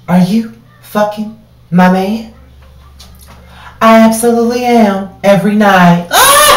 Are you fucking my man? I absolutely am. Every night. Ah!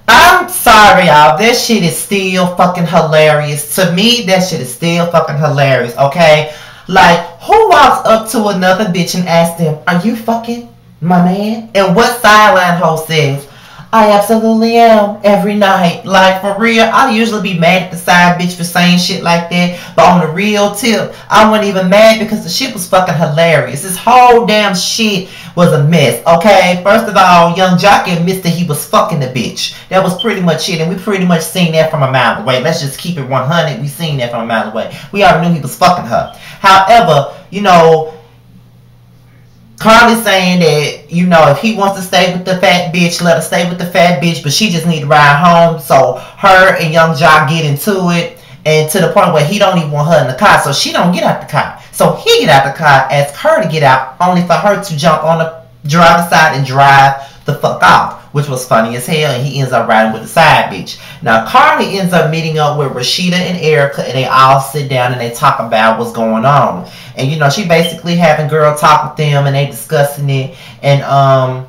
I'm sorry, y'all. That shit is still fucking hilarious. To me, that shit is still fucking hilarious, okay? Like, who walks up to another bitch and asks them, are you fucking my man? And what sideline hoe says, I absolutely am every night. Like, for real, I usually be mad at the side bitch for saying shit like that. But on the real tip, I wasn't even mad because the shit was fucking hilarious. This whole damn shit was a mess, okay? First of all, Young Jockey admits that he was fucking the bitch. That was pretty much it, and we pretty much seen that from a mile away. Let's just keep it 100. We seen that from a mile away. We already knew he was fucking her. However, Carly saying that, if he wants to stay with the fat bitch, let her stay with the fat bitch, but she just need to ride home. So her and Young Jock get into it, and to the point where he don't even want her in the car, so she don't get out the car. So he get out the car, asks her to get out, only for her to jump on the driver's side and drive the fuck off, which was funny as hell, and he ends up riding with the side bitch. Now, Carly ends up meeting up with Rashida and Erica, and they all sit down and they talk about what's going on. And, she basically having girl talk with them, and they discussing it, and, I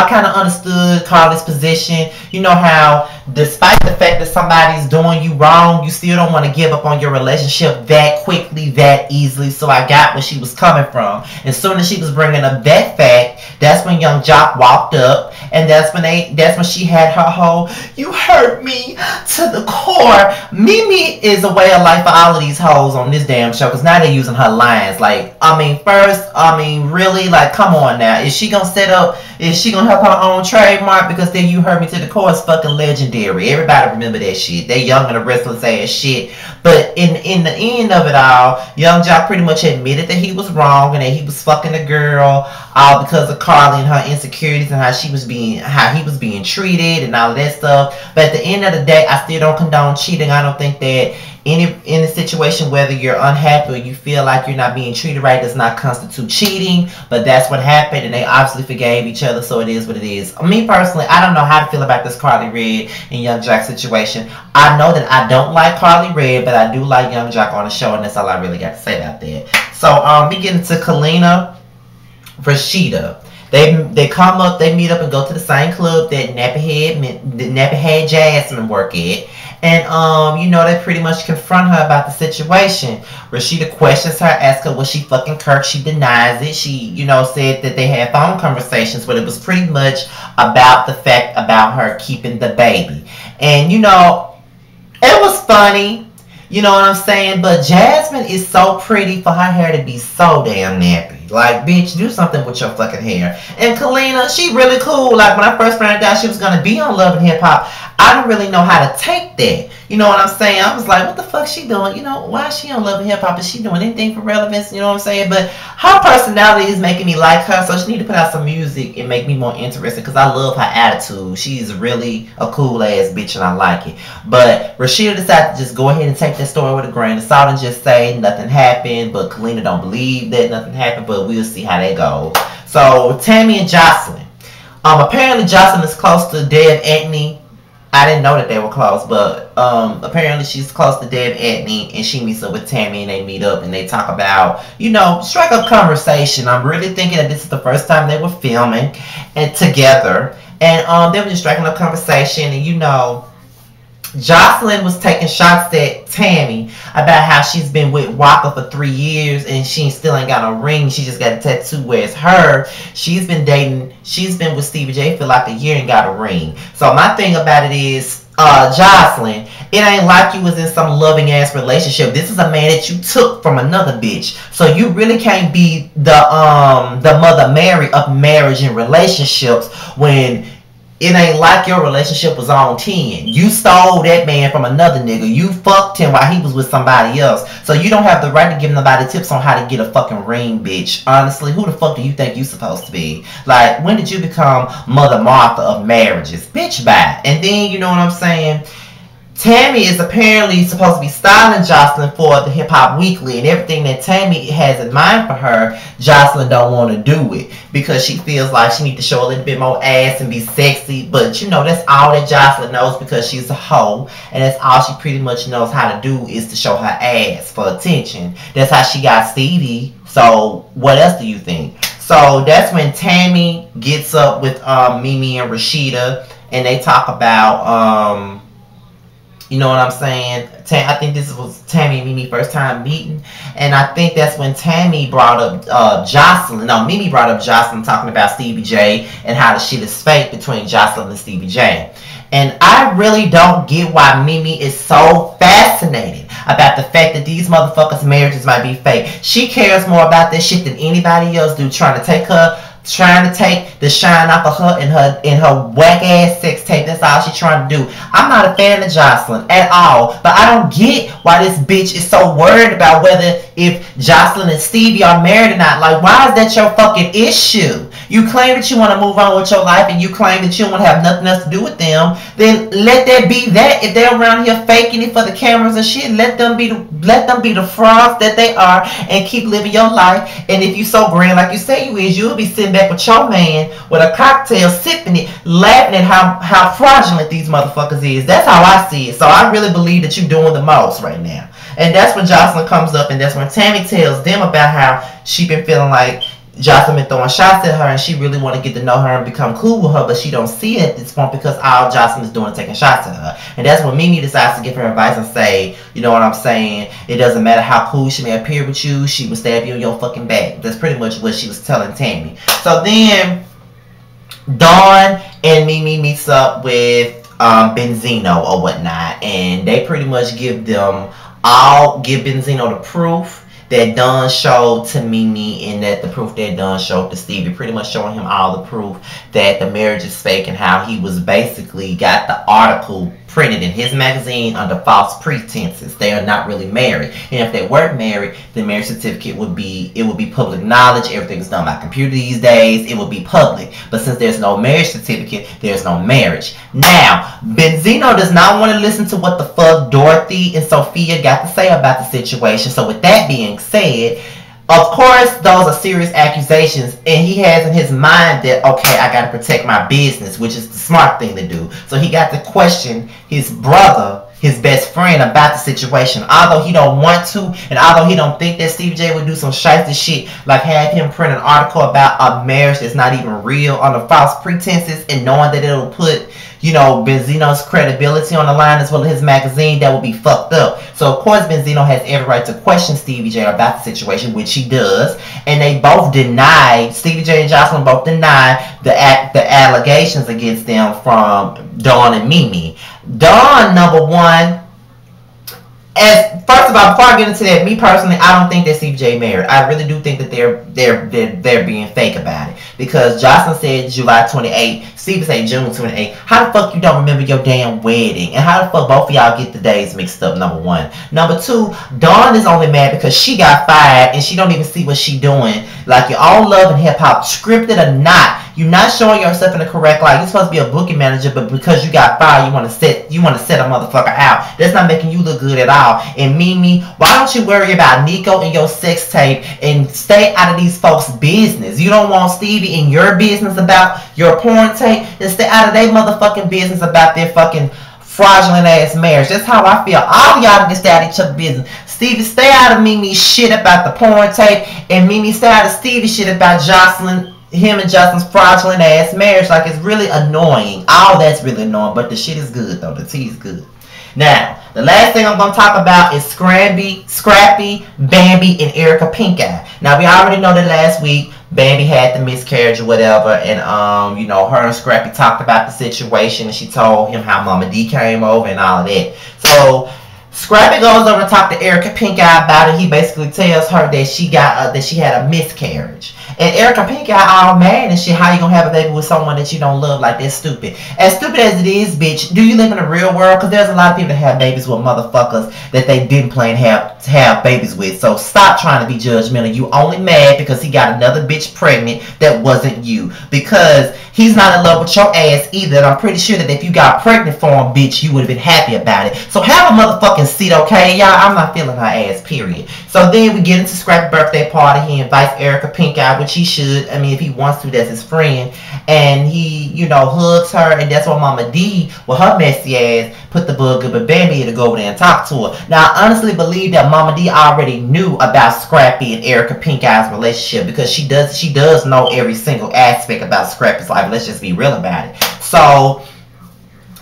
kind of understood Carly's position. You know how, despite the fact that somebody's doing you wrong, you still don't want to give up on your relationship that quickly, that easily. So I got where she was coming from. As soon as she was bringing up that fact, that's when Young Jock walked up, and that's when she had her whole, you hurt me to the core. Mimi is a way of life for all of these hoes on this damn show, because now they're using her lines. Like, really, like, come on now. Is she gonna have her own trademark? Because then you hurt me to the core is fucking legendary. Everybody remember that shit. They young and the restless ass shit. But in the end of it all, Young Jock pretty much admitted that he was wrong and that he was fucking the girl all because of Carly and her insecurities and how he was being treated and all of that stuff. But at the end of the day, I still don't condone cheating. I don't think that in a situation, whether you're unhappy or you feel like you're not being treated right, does not constitute cheating. But that's what happened, and they obviously forgave each other, so it is what it is. Me personally, I don't know how to feel about this Carly Red and Young Jock situation. I know that I don't like Carly Red, but I do like Young Jock on the show, and that's all I really got to say about that. So we get into Kalina, Rashida. They come up, they meet up and go to the same club that Nappy-Head Jasmine work at. And, they pretty much confront her about the situation. Rashida questions her, asks her was she fucking Kirk. She denies it. She, said that they had phone conversations, but it was pretty much about the fact about her keeping the baby. And, it was funny. You know what I'm saying? But Jasmine is so pretty for her hair to be so damn nappy. Like, bitch, do something with your fucking hair. And Kalina, she really cool. Like, when I first found out she was going to be on Love and Hip Hop, I didn't really know how to take that. You know what I'm saying? I was like, what the fuck she doing? Why is she on Love and Hip Hop? Is she doing anything for relevance? You know what I'm saying? But her personality is making me like her, so she need to put out some music and make me more interested, because I love her attitude. She's really a cool ass bitch and I like it. But Rashida decided to just go ahead and take that story with a grain of salt and just say nothing happened, but Kalina don't believe that nothing happened, but we'll see how that goes. So Tammy and Jocelyn. Apparently Jocelyn is close to Deb Antony. I didn't know that they were close, but apparently she's close to Deb Antony, and she meets up with Tammy, and they meet up and they talk about, strike up conversation. I'm really thinking that this is the first time they were filming and together, and they were just striking up conversation, and Jocelyn was taking shots at Tammy about how she's been with Waka for 3 years and she still ain't got no ring. She just got a tattoo where it's her. She's been with Stevie J for like a year and got a ring. So my thing about it is, Jocelyn, it ain't like you was in some loving ass relationship. This is a man that you took from another bitch. So you really can't be the Mother Mary of marriage and relationships when it ain't like your relationship was on 10. You stole that man from another nigga. You fucked him while he was with somebody else. So you don't have the right to give nobody tips on how to get a fucking ring, bitch. Honestly, who the fuck do you think you supposed to be? Like, when did you become Mother Martha of marriages? Bitch, bye. And then, you know what I'm saying? Tammy is apparently supposed to be styling Jocelyn for the Hip Hop Weekly, and everything that Tammy has in mind for her, Jocelyn don't want to do it because she feels like she needs to show a little bit more ass and be sexy. But you know, that's all that Jocelyn knows because she's a hoe, and that's all she pretty much knows how to do is to show her ass for attention. That's how she got Stevie. So what else do you think? So that's when Tammy gets up with Mimi and Rashida, and they talk about you know what I'm saying? I think this was Tammy and Mimi first time meeting. And I think that's when Tammy brought up Jocelyn. No, Mimi brought up Jocelyn talking about Stevie J and how the shit is fake between Jocelyn and Stevie J. And I really don't get why Mimi is so fascinated about the fact that these motherfuckers' marriages might be fake. She cares more about this shit than anybody else do, trying to take the shine off of her in her whack ass sex tape. That's all she's trying to do. I'm not a fan of Jocelyn at all, but I don't get why this bitch is so worried about whether if Jocelyn and Stevie are married or not. Like, why is that your fucking issue? You claim that you want to move on with your life and you claim that you don't want to have nothing else to do with them. Then let that be that. If they're around here faking it for the cameras and shit, let them be the frauds that they are and keep living your life. And if you so grand like you say you is, you'll be sitting back with your man with a cocktail, sipping it, laughing at how fraudulent these motherfuckers is. That's how I see it. So I really believe that you're doing the most right now. And that's when Jocelyn comes up, and that's when Tammy tells them about how she been feeling like Jocelyn been throwing shots at her, and she really want to get to know her and become cool with her, but she don't see it at this point because all Jocelyn is doing is taking shots at her. And that's when Mimi decides to give her advice and say, you know what I'm saying, it doesn't matter how cool she may appear with you, she will stab you in your fucking back. That's pretty much what she was telling Tammy. So then Dawn and Mimi meets up with Benzino or whatnot, and they pretty much give Benzino the proof that Dawn showed to Mimi, and that the proof that Dawn showed to Stevie, pretty much showing him all the proof that the marriage is fake and how he was basically got the article printed in his magazine under false pretenses. They are not really married, and if they weren't married, the marriage certificate would be public knowledge. Everything's done by computer these days. It would be public. But since there's no marriage certificate, there's no marriage. Now, Benzino does not want to listen to what the fuck Dorothy and Sophia got to say about the situation. So with that being said, of course, those are serious accusations, and he has in his mind that, okay, I gotta protect my business, which is the smart thing to do. So he got to question his brother, his best friend, about the situation. Although he don't want to, and although he don't think that Stevie J would do some shifty shit, like have him print an article about a marriage that's not even real under false pretenses, and knowing that it'll put, you know, Benzino's credibility on the line as well as his magazine, that would be fucked up. So of course Benzino has every right to question Stevie J about the situation, which he does, and they both denied, Stevie J and Jocelyn both denied the allegations against them from Dawn and Mimi. Dawn, number one, first of all, before I get into that, me personally, I don't think that Stevie J married. I really do think that they're being fake about it, because Jocelyn said July 28th, Stevie said June 28th. How the fuck you don't remember your damn wedding? And how the fuck both of y'all get the days mixed up? Number one. Number two, Dawn is only mad because she got fired and she don't even see what she doing. Like, your own love and hip hop, scripted or not, you're not showing yourself in the correct light. You're supposed to be a booking manager, but because you got fired, you want to set a motherfucker out. That's not making you look good at all. And Mimi, why don't you worry about Nico and your sex tape and stay out of these folks' business? You don't want Stevie in your business about your porn tape, then stay out of their motherfucking business about their fucking fraudulent ass marriage. That's how I feel. All y'all can stay out of each other's business. Stevie, stay out of Mimi's shit about the porn tape, and Mimi, stay out of Stevie's shit about him and Justin's fraudulent ass marriage. Like, it's really annoying. All that's really annoying, but the shit is good though. The tea is good. Now, the last thing I'm going to talk about is Scrappy, Bambi, and Erica Pinkeye. Now, we already know that last week Bambi had the miscarriage or whatever, and you know, her and Scrappy talked about the situation, and she told him how Mama D came over and all of that. So Scrappy goes over to talk to Erica Pinkeye about it. He basically tells her that she had a miscarriage. And Erica Pinkeye all mad and shit. How you gonna have a baby with someone that you don't love? Like, that's stupid. As stupid as it is, bitch, do you live in the real world? Because there's a lot of people that have babies with motherfuckers that they didn't plan to to have babies with. So stop trying to be judgmental. You only mad because he got another bitch pregnant that wasn't you. Because he's not in love with your ass either. And I'm pretty sure that if you got pregnant for him, bitch, you would have been happy about it. So have a motherfucking seat, okay? Y'all, I'm not feeling her ass, period. So then we get into Scrappy birthday party. He invites Erica Pink out, which he should. I mean, if he wants to, that's his friend. And he, you know, hugs her. And that's why Mama D, with her messy ass, put the bug up a Bambi to go over there and talk to her. Now, I honestly believe that Mama D already knew about Scrappy and Erica Pink Eye's relationship, because she does know every single aspect about Scrappy's life. Let's just be real about it. So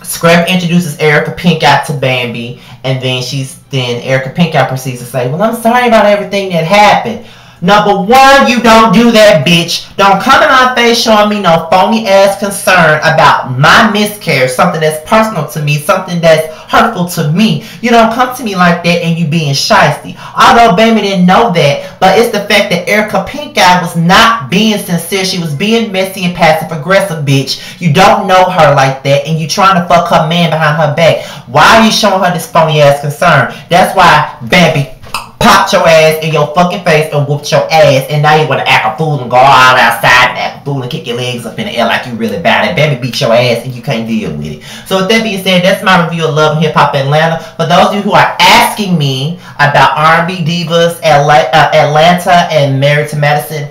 Scrappy introduces Erica Pink Eye to Bambi, and then Erica Pink Eye proceeds to say, well, I'm sorry about everything that happened. Number one, you don't do that, bitch. Don't come in my face showing me no phony ass concern about my miscarriage, something that's personal to me, something that's hurtful to me. You don't come to me like that and you being shysty. Although Baby didn't know that, but it's the fact that Erica Pink Eye was not being sincere. She was being messy and passive aggressive, bitch. You don't know her like that, and you trying to fuck her man behind her back. Why are you showing her this phony ass concern? That's why Bambi popped your ass in your fucking face and whooped your ass, and now you want to act a fool and go all outside and act a fool and kick your legs up in the air like you really bad. And Bambi beat your ass and you can't deal with it. So with that being said, that's my review of Love and Hip Hop Atlanta. For those of you who are asking me about R&B Divas, Atlanta, and Married to Madison,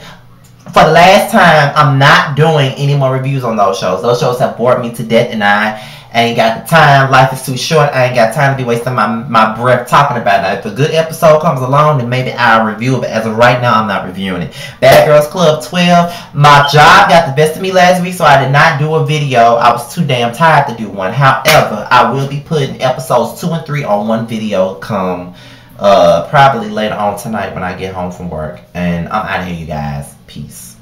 for the last time, I'm not doing any more reviews on those shows. Those shows have bored me to death, and I ain't got the time. Life is too short. I ain't got time to be wasting my breath talking about it. If a good episode comes along, then maybe I'll review it. But as of right now, I'm not reviewing it. Bad Girls Club 12. My job got the best of me last week, so I did not do a video. I was too damn tired to do one. However, I will be putting episodes 2 and 3 on one video come probably later on tonight when I get home from work. And I'm out of here, you guys. Peace.